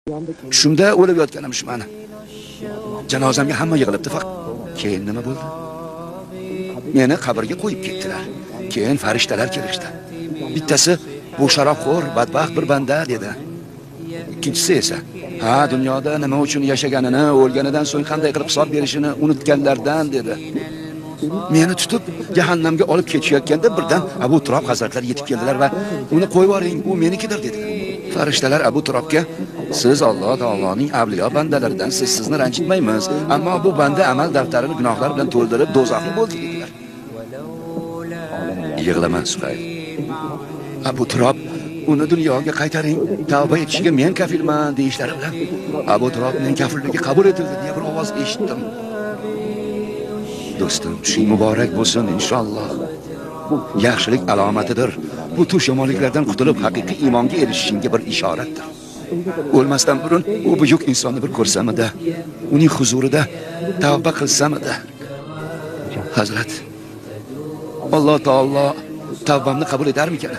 Tushimda o'lib yotganim mani. Janozamga hamma yig'ilibdi faqat. Keyin nima bo'ldi? Meni qabrga qo'yib ketdilar. Keyin farishtalar kelishdi. Bittasi bu sharofxo'r, badbaxt bir banda dedi. Ikkinchisi esa ha, dunyoda nima uchun yashaganini, o'lganidan so'ng qanday qilib hisob berishini unutganlardan dedi. Meni tutib jahannamga olib ketishayotganda birdan Abu Turob hazratlar yetib keldilar va uni qo'yib yuboring, u menikidir dedilar. Farishtalar Abu Turobga siz Alloh taoloning avliyo bandalaridan sizni ranjitmaymiz, ammo bu banda amal daftarini gunohlar bilan to'ldirib do'zaxga bo'ldi dedilar. Yig'lama Suhayl. Abu Turob uni dunyoga qaytaring, tavba etishga men kafilman deyishlari bilan Abu Turobning kafilligi qabul etildi deya bir ovoz eshitdim. Do'stim, tushing muborak bo'lsin inshaalloh. Yaxshilik alomatidir. Bu tush yomonliklardan qutulib haqiqiy iymonga erishishingga bir ishoratdir. O'lmasdan burun u buyuk insonni bir ko'rsamida, uning huzurida tavba qilsamida. Hazrat, Alloh taolo tavbamni qabul etarmikan?